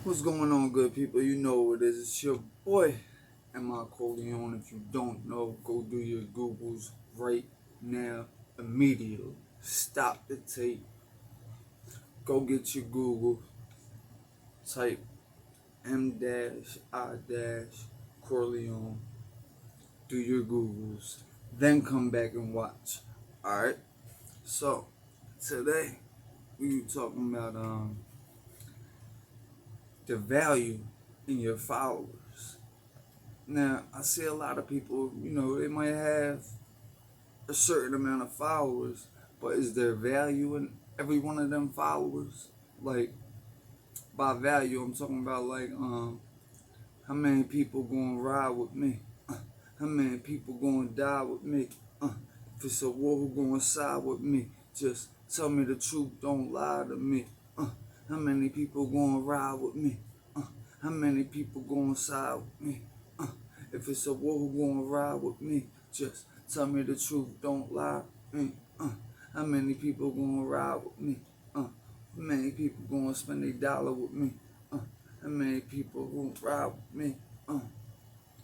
What's going on, good people? You know what it is. It's your boy, M.I-Corleone. If you don't know, go do your Googles right now, immediately. Stop the tape. Go get your Google. Type M-I-Corleone. Do your Googles. Then come back and watch. Alright? So, today, we talking about the value in your followers. Now, I see a lot of people, they might have a certain amount of followers, but is there value in every one of them followers? Like, by value, I'm talking about like, how many people gonna ride with me? How many people gonna die with me? If it's a war, who gonna side with me? Just tell me the truth, don't lie to me. How many people gonna ride with me? How many people gonna side with me? If it's a war, who gonna ride with me? Just tell me the truth, don't lie to me. How many people gonna ride with me? How many people gonna spend $1 with me? How many people gonna ride with me?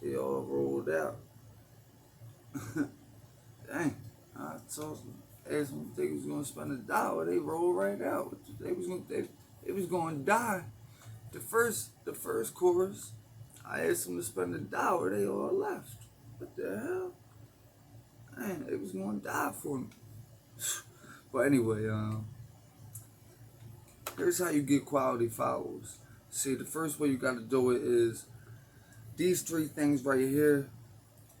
They all rolled out. Dang, I told them, asked them if they was gonna spend $1. They rolled right out. They was gonna die. The first chorus, I asked them to spend $1. They all left. What the hell? Man, they was gonna die for me. But anyway, here's how you get quality followers. See, the first way you gotta do it is these 3 things right here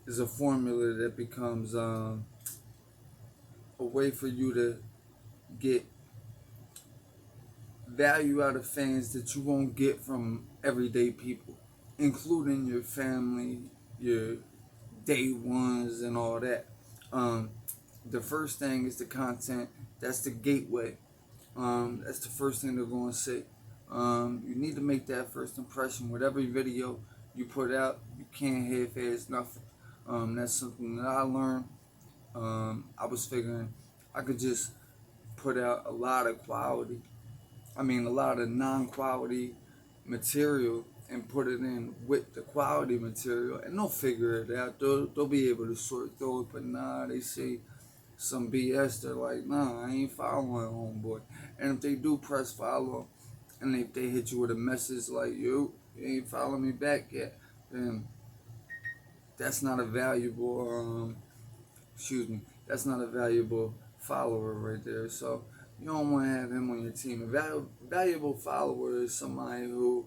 is a formula that becomes a way for you to get value out of fans that you won't get from everyday people, including your family, your day ones, and all that. The first thing is the content. That's the gateway. That's the first thing they're going to see. You need to make that first impression with every video you put out. You can't half-ass nothing. That's something that I learned. I was figuring I could just put out a lot of non-quality material and put it in with the quality material, and they'll figure it out. They'll be able to sort through it. But nah, they see some BS. They're like, nah, I ain't following homeboy. And if they do press follow, and if they hit you with a message like, you ain't following me back yet, then that's not a valuable, that's not a valuable follower right there. So you don't want to have him on your team. A valuable follower is somebody who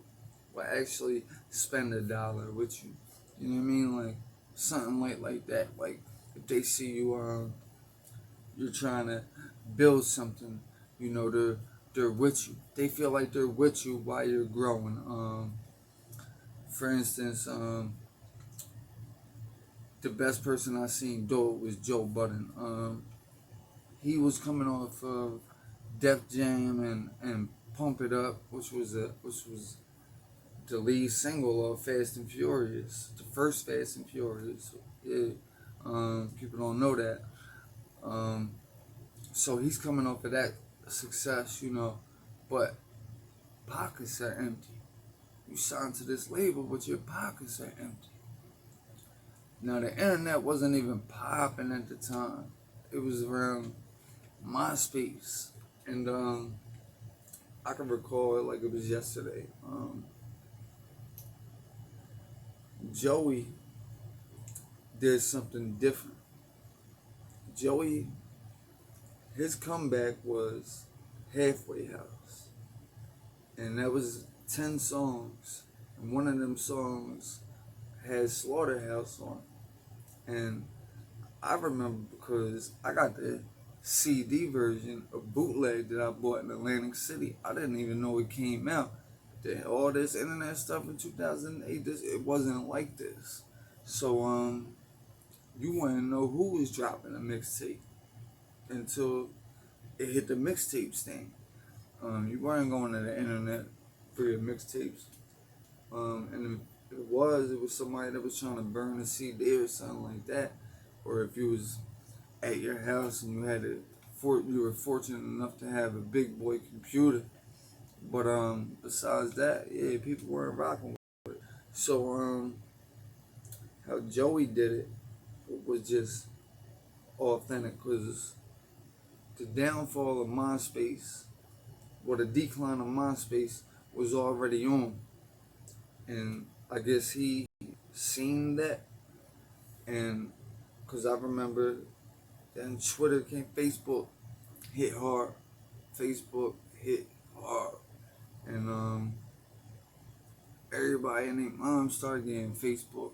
will actually spend $1 with you. You know what I mean? Like something like that. Like if they see you, you're trying to build something, they're with you. They feel like they're with you while you're growing. For instance, the best person I seen do it was Joe Budden. He was coming off of Def Jam and Pump It Up, which was the lead single of Fast and Furious, the first Fast and Furious. Yeah, people don't know that. So he's coming off of that success, but pockets are empty. You signed to this label, but your pockets are empty. Now the internet wasn't even popping at the time. It was around MySpace, and I can recall it like it was yesterday. Joey did something different. Joey, his comeback was Halfway House, and that was 10 songs, and one of them songs had Slaughterhouse on it. And I remember because I got the CD version of Bootleg that I bought in Atlantic City. I didn't even know it came out. All this internet stuff in 2008, it wasn't like this. So you wouldn't know who was dropping a mixtape until it hit the mixtape stand. You weren't going to the internet for your mixtapes. And if it was somebody that was trying to burn a CD or something like that. Or if you was at your house and you were fortunate enough to have a big boy computer, But besides that, yeah, people weren't rocking with it. So how Joey did it was just authentic, because the downfall of MySpace, or the decline of MySpace, was already on, and I guess he seen that, and because I remember then Twitter came, Facebook hit hard, Facebook hit hard, and everybody and their mom started getting Facebook,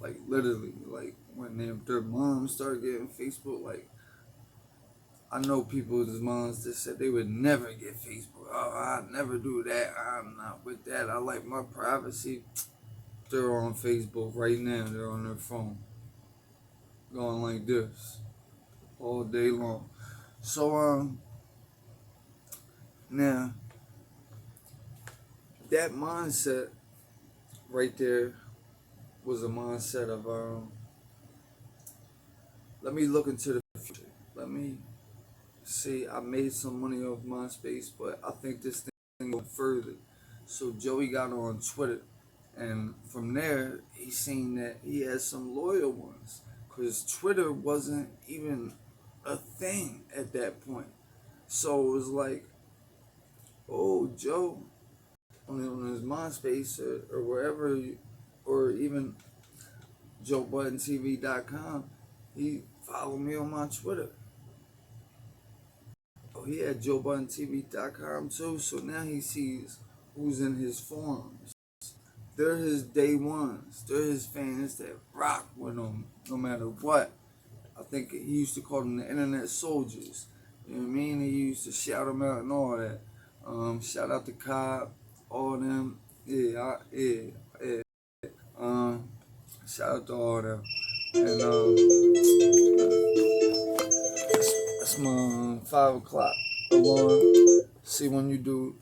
like literally, like when their mom started getting Facebook, like I know people's moms that said they would never get Facebook. Oh, I'd never do that. I'm not with that. I like my privacy. They're on Facebook right now. They're on their phone, going like this all day long. So now that mindset right there was a mindset of let me look into the future. Let me see. I made some money off MySpace, but I think this thing go further. So Joey got on Twitter, and from there he seen that he had some loyal ones, because Twitter wasn't even a thing at that point. So it was like, oh, Joe on his MySpace or wherever, or even JoeBuddenTV.com, he followed me on my Twitter. Oh, he had JoeBuddenTV.com too, so now he sees who's in his forums. They're his day ones. They're his fans that rock with him no matter what. I think he used to call them the internet soldiers. You know what I mean? He used to shout them out and all that. Shout out to Cobb, all them. Yeah. Shout out to all them. And that's my 5 o'clock alarm. See, when you do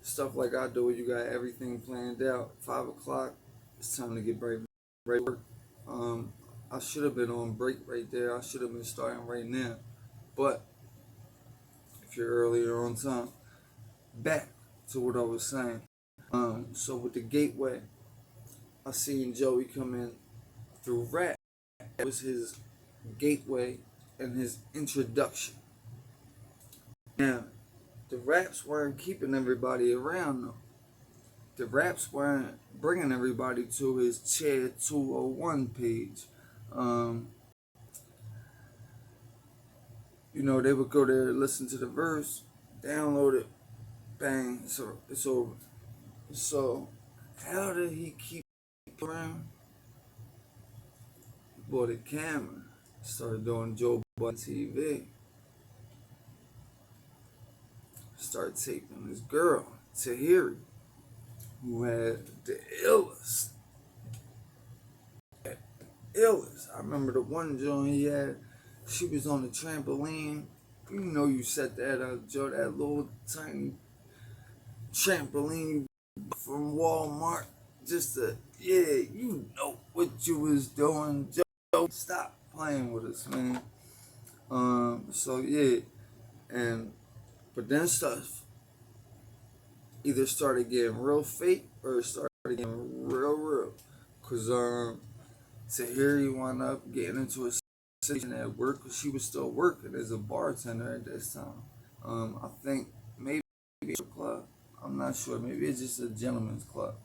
stuff like I do, you got everything planned out. 5 o'clock, it's time to get ready to work. I should have been on break right there. I should have been starting right now. But if you're earlier on time, back to what I was saying. So with the gateway, I seen Joey come in through rap. That was his gateway and his introduction. Now, the raps weren't keeping everybody around though. The raps weren't bringing everybody to his Chair 201 page. They would go there, listen to the verse, download it, bang, it's over. So, how did he keep around? He bought a camera, started doing Joe Budden TV, started taping this girl, Tahiri, who had the illest. I remember the one joint he had, she was on the trampoline. You set that up, Joe, that little tiny trampoline from Walmart. You know what you was doing, Joe. Stop playing with us, man. But then stuff either started getting real fake or started getting real. Cause Tahiri wound up getting into a situation at work, because she was still working as a bartender at this time. I think maybe it's a club. I'm not sure. Maybe it's just a gentleman's club.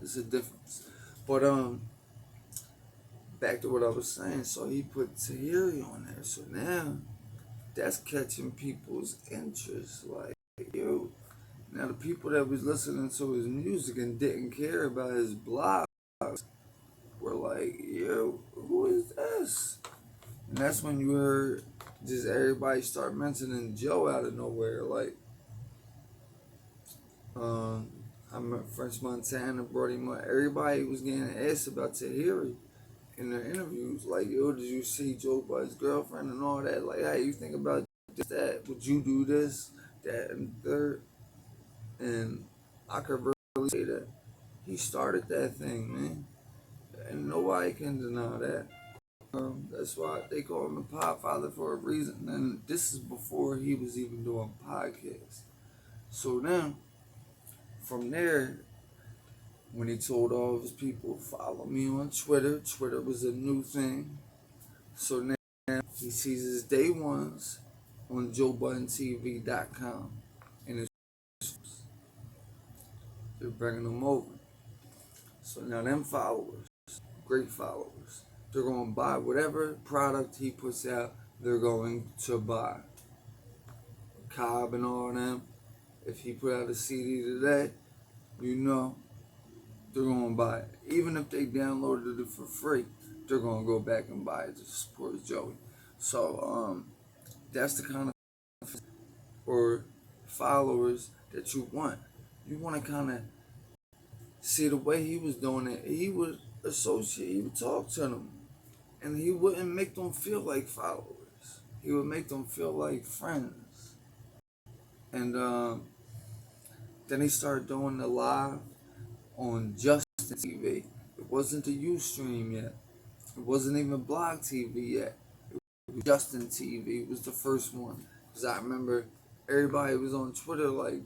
It's a difference. But back to what I was saying. So he put Tahiri on there. So now that's catching people's interest. Like, yo, now the people that was listening to his music and didn't care about his blogs were like, yo, who is this? And that's when you heard just everybody start mentioning Joe out of nowhere. Like, I remember French Montana brought him up. Everybody was getting asked about Tahiri in their interviews. Like, yo, did you see Joe Budden's girlfriend and all that? Like, how you think about this, that? Would you do this, that, and third? And I could really say that he started that thing, man. And nobody can deny that. That's why they call him the Podfather for a reason. And this is before he was even doing podcasts. So then, from there, when he told all of his people, follow me on Twitter. Twitter was a new thing. So now he sees his day ones on JoeBuddenTV.com. And they're bringing them over. So now them followers, great followers, they're going to buy whatever product he puts out, they're going to buy. Cobb and all them, if he put out a CD today, you know, they're going to buy it. Even if they downloaded it for free, they're going to go back and buy it to support Joey. So, that's the kind of or followers that you want. You want to kind of see the way he was doing it. He would associate, he would talk to them, and he wouldn't make them feel like followers. He would make them feel like friends. And then he started doing the live on Justin TV. It wasn't the Ustream yet. It wasn't even Blog TV yet. It was Justin TV. It was the first one. Because I remember everybody was on Twitter like,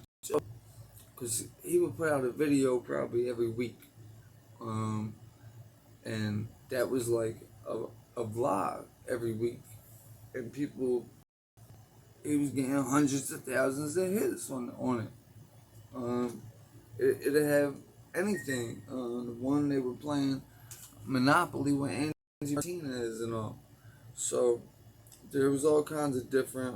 because he would put out a video probably every week. And that was like a vlog every week. And people, he was getting hundreds of thousands of hits on it. It'd have anything. The one they were playing Monopoly with Angie Martinez and all. So there was all kinds of different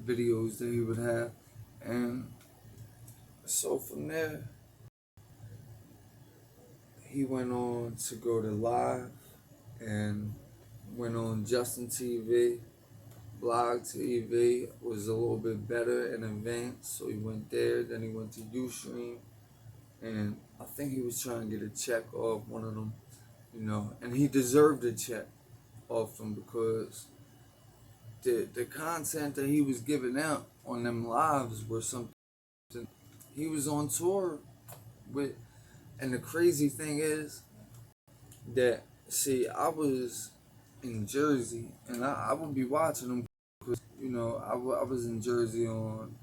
videos that he would have. And so from there, he went on to go to live and went on Justin TV. Blog TV was a little bit better in advance, so he went there. Then he went to Ustream, and I think he was trying to get a check off one of them, you know, and he deserved a check off them because the content that he was giving out on them lives were something he was on tour with. And the crazy thing is that, see, I was in Jersey, and I would be watching them because, you know, I was in Jersey on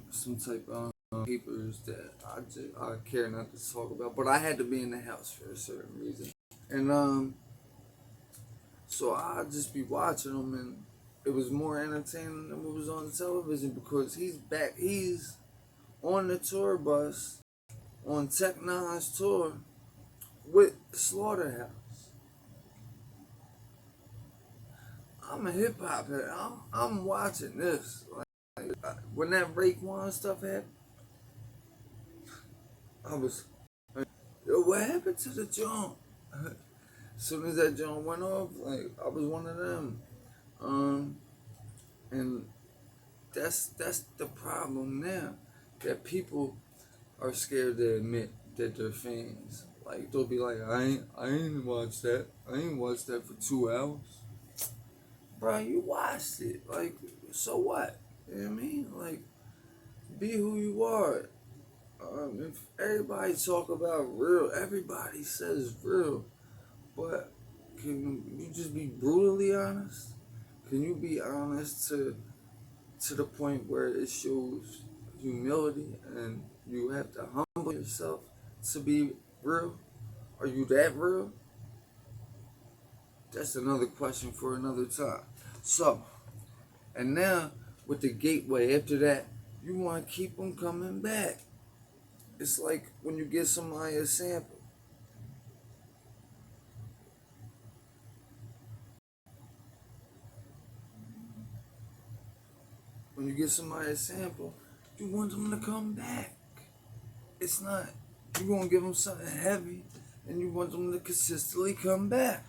some type of papers that I care not to talk about, but I had to be in the house for a certain reason. And so I'd just be watching them, and it was more entertaining than what was on television because he's on the tour bus on Tech Nine's tour with Slaughterhouse. I'm a hip hop head. I'm watching this. Like, when that Raekwon stuff happened, I was, yo, what happened to the joint? As soon as that joint went off, like, I was one of them. And that's the problem now, that people are scared to admit that they're fans. Like, they'll be like, I ain't watched that. I ain't watched that for 2 hours. Bro, you watched it. Like, so what? You know what I mean? Like, be who you are. If everybody talk about real, everybody says real. But can you just be brutally honest? Can you be honest to the point where it shows humility and you have to humble yourself to be real? Are you that real? That's another question for another time. So, and now with the gateway, after that, you want to keep them coming back. It's like when you give somebody a sample. When you give somebody a sample, you want them to come back. It's not, you're going to give them something heavy and you want them to consistently come back.